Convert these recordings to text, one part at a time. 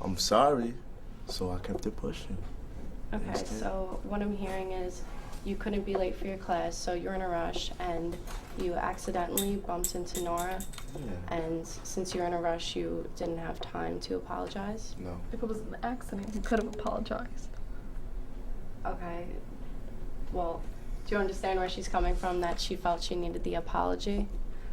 I'm sorry, so I kept it pushing. Okay, so what I'm hearing is you couldn't be late for your class, so you're in a rush, and you accidentally bumped into Nora. Yeah. And since you're in a rush, you didn't have time to apologize. No. If it was an accident, he could have apologized. Okay. Well, do you understand where she's coming from, that she felt she needed the apology?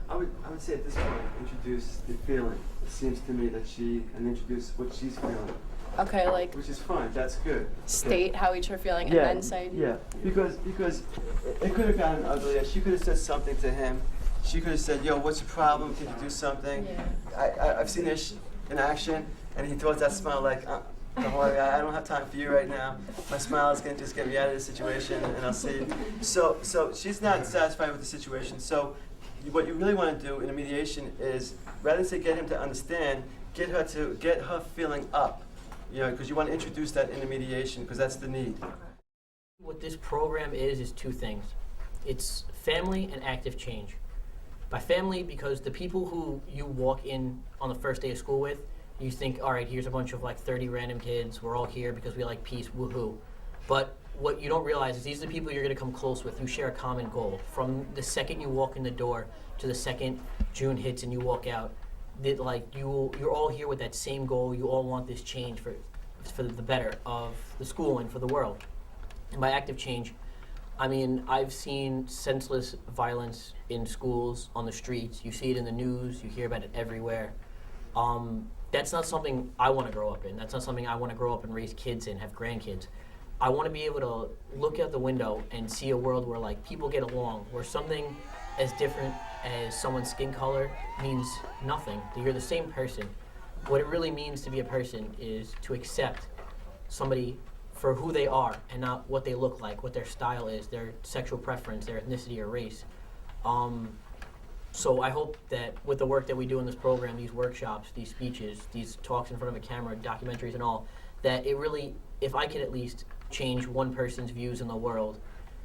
I would say at this point, introduce the feeling. It seems to me that and introduce what she's feeling. Okay, like Which is fine, that's good. state how each are feeling and then say. Yeah, because it could have gotten uglier. She could have said something to him. She could have said, yo, what's your problem? Can you do something? Yeah. I've seen this in action, and he throws that smile like, don't worry, I don't have time for you right now. My smile is going to just get me out of this situation, and I'll see you. So she's not satisfied with the situation. So what you really want to do in a mediation is, rather than say get him to understand, get her feeling up. You know, because you want to introduce that in the mediation, because that's the need. What this program is two things. It's family and active change. By family, because the people who you walk in on the first day of school with, you think, all right, here's a bunch of like 30 random kids, we're all here because we like peace, woohoo. But what you don't realize is these are the people you're going to come close with. You share a common goal. From the second you walk in the door to the second June hits and you walk out, that like you're all here with that same goal. You all want this change for the better of the school and for the world. And by active change, I mean I've seen senseless violence in schools, on the streets. You see it in the news. You hear about it everywhere. That's not something I want to grow up in. That's not something I want to grow up and raise kids in, have grandkids. I want to be able to look out the window and see a world where like people get along, where something as different as someone's skin color means nothing. You're the same person. What it really means to be a person is to accept somebody for who they are and not what they look like, what their style is, their sexual preference, their ethnicity or race. So I hope that with the work that we do in this program, these workshops, these speeches, these talks in front of a camera, documentaries and all, that it really, if I could at least change one person's views in the world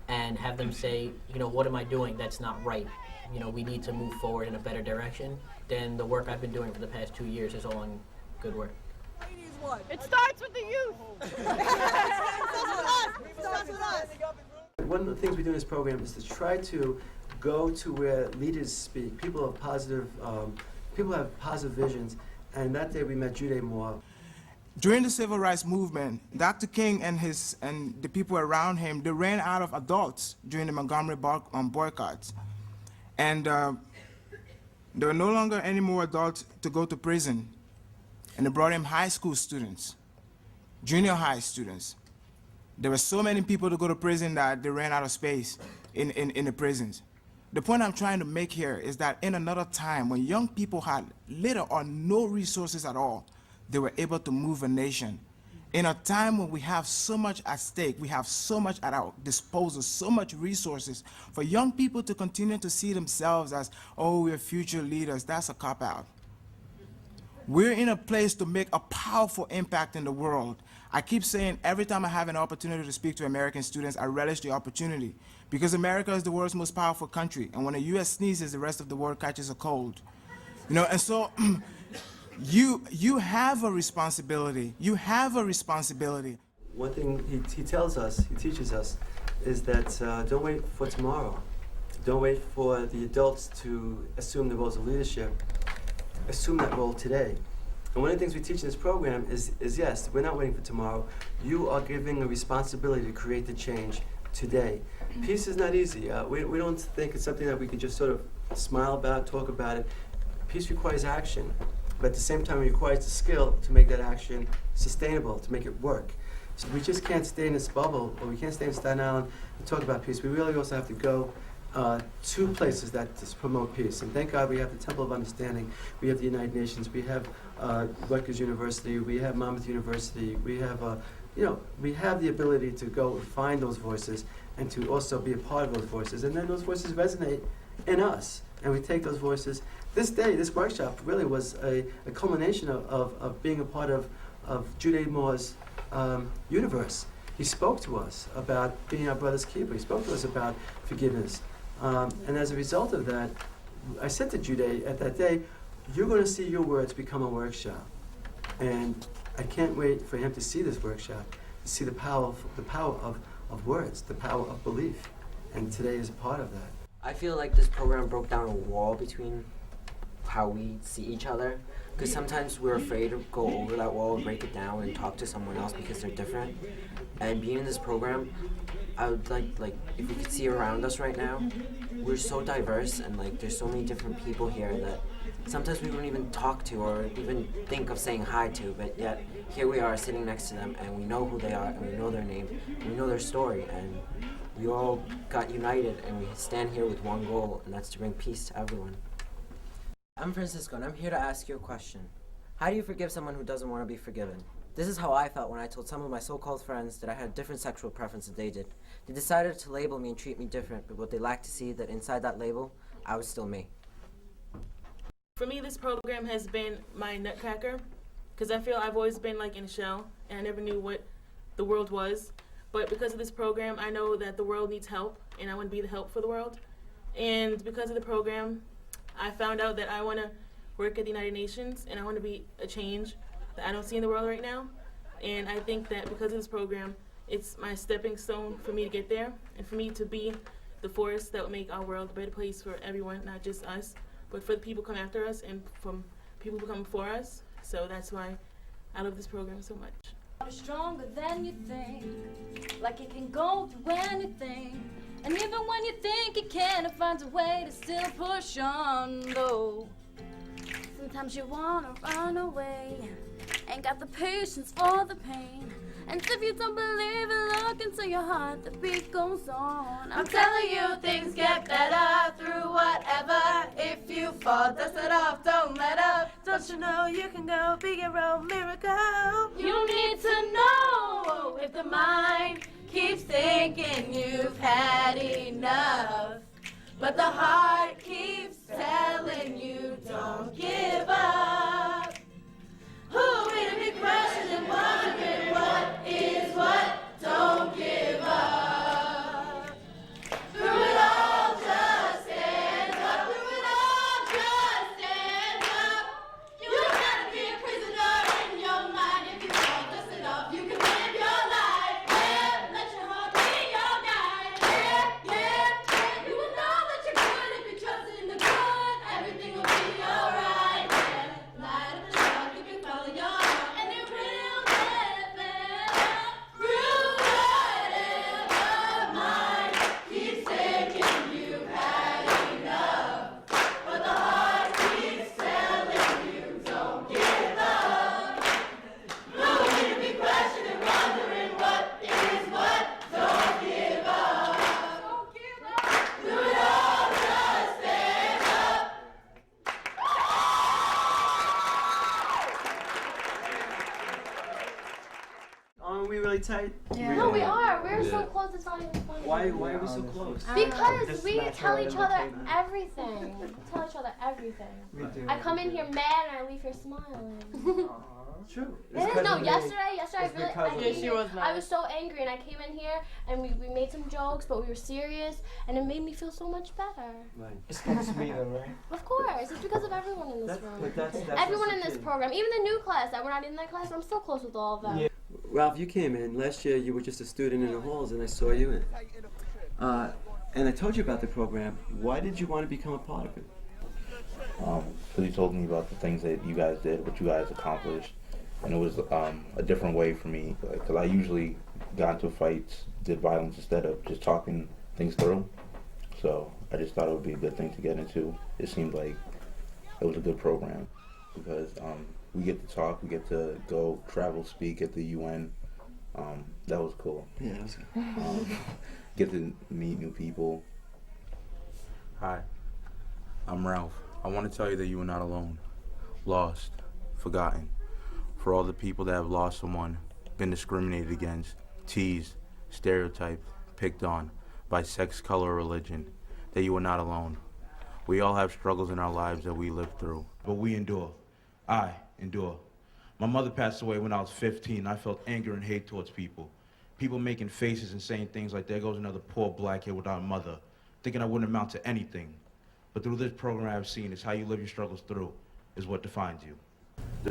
and have them say, you know, what am I doing that's not right? You know, we need to move forward in a better direction, then the work I've been doing for the past 2 years is all in good work. It starts with the youth. One of the things we do in this program is to try to go to where leaders speak. People have positive visions, and that day we met Jude Moore. During the civil rights movement, Dr. King and the people around him, they ran out of adults during the Montgomery boycotts. And there were no longer any more adults to go to prison. And they brought in high school students, junior high students. There were so many people to go to prison that they ran out of space in the prisons. The point I'm trying to make here is that in another time when young people had little or no resources at all, they were able to move a nation. In a time when we have so much at stake, we have so much at our disposal, so much resources, for young people to continue to see themselves as, oh, we're future leaders, that's a cop-out. We're in a place to make a powerful impact in the world. I keep saying every time I have an opportunity to speak to American students, I relish the opportunity, because America is the world's most powerful country, and when the US sneezes, the rest of the world catches a cold. You know, and so you have a responsibility. You have a responsibility. One thing he tells us, he teaches us, is that don't wait for tomorrow. Don't wait for the adults to assume the roles of leadership. Assume that role today. And one of the things we teach in this program is yes, we're not waiting for tomorrow. You are giving a responsibility to create the change today. Peace is not easy. We don't think it's something that we can just sort of smile about, talk about it. Peace requires action, but at the same time it requires the skill to make that action sustainable, to make it work. So we just can't stay in this bubble, or we can't stay in Staten Island and talk about peace. We really also have to go to places that just promote peace. And thank God we have the Temple of Understanding, we have the United Nations, we have Rutgers University, we have Monmouth University, we have, we have the ability to go and find those voices and to also be a part of those voices. And then those voices resonate in us. And we take those voices. This day, this workshop really was a culmination of being a part of Jude Moore's universe. He spoke to us about being our brother's keeper. He spoke to us about forgiveness. And as a result of that, I said to Jude at that day, you're going to see your words become a workshop. And I can't wait for him to see this workshop, to see the power of words, the power of belief. And today is a part of that. I feel like this program broke down a wall between how we see each other, because sometimes we're afraid to go over that wall, break it down, and talk to someone else because they're different. And being in this program, I would like if we could see around us right now, we're so diverse, and like there's so many different people here that sometimes we wouldn't even talk to or even think of saying hi to, but yet here we are sitting next to them, and we know who they are, and we know their name, and we know their story, and we all got united, and we stand here with one goal, and that's to bring peace to everyone. I'm Francisco, and I'm here to ask you a question. How do you forgive someone who doesn't want to be forgiven? This is how I felt when I told some of my so-called friends that I had different sexual preferences than they did. They decided to label me and treat me different, but what they lacked to see that inside that label, I was still me. For me, this program has been my nutcracker, because I feel I've always been like in a shell, and I never knew what the world was. But because of this program, I know that the world needs help, and I want to be the help for the world. And because of the program, I found out that I want to work at the United Nations, and I want to be a change that I don't see in the world right now. And I think that because of this program, it's my stepping stone for me to get there, and for me to be the force that will make our world a better place for everyone, not just us, but for the people who come after us and from people who come before us. So that's why I love this program so much. Stronger than you think, like it can go through anything. And even when you think it can, it finds a way to still push on, though. Sometimes you wanna run away, ain't got the patience for the pain. And if you don't believe it, look into your heart, the beat goes on. I'm telling you, things get better through whatever. If you fall, dust it off, don't let up. Don't you know you can go be your own miracle? You need to know if the mind keeps thinking you've had enough, but the heart keeps telling you don't give up. Who will be questioning and wondering what is what? Don't give up. Through it all, just stand up. Through it all, just stand up. You don't have to be a prisoner in your mind. If you fall, dust it off, you can live your life. Yeah, let your heart be your guide. Yeah, yeah, yeah. You will know that you're good if you trust in the good. Everything will be alright. Yeah, light up the dark if you follow your heart, and it will get better. Through whatever mind keeps taking you had enough, but the heart keeps telling you don't give up. Who will be questioning, wondering what is what? Don't give up. Don't give up. Through it all, just stand up. Aren't we really tight? No, we are. We're so close. It's not even funny. Why are we so close? Because we tell each other everything. We tell each other everything. I come in here mad and I leave here smiling. True. It is. No, yesterday I came she here, was I was so angry and I came in here and we made some jokes, but we were serious and it made me feel so much better. Right. It's thanks to me though, right? Of course, it's because of everyone in this room. That's Everyone what's in the this key. program, even the new class that we're not in that class, I'm still close with all of them. Yeah. Ralph, you came in. Last year you were just a student in the halls and I saw you in. And I told you about the program. Why did you want to become a part of it? Because he told me about the things that you guys did, what you guys accomplished, and it was a different way for me, because I usually got into fights, did violence instead of just talking things through. So I just thought it would be a good thing to get into. It seemed like it was a good program because we get to talk, we get to go travel, speak at the UN. That was cool. Yeah, that was good. Get to meet new people. Hi, I'm Ralph. I want to tell you that you are not alone. Lost, forgotten. For all the people that have lost someone, been discriminated against, teased, stereotyped, picked on by sex, color, or religion, that you are not alone. We all have struggles in our lives that we live through. But we endure. I endure. My mother passed away when I was 15. I felt anger and hate towards people. People making faces and saying things like, there goes another poor black kid without a mother, thinking I wouldn't amount to anything. But through this program I've seen is how you live your struggles through is what defines you.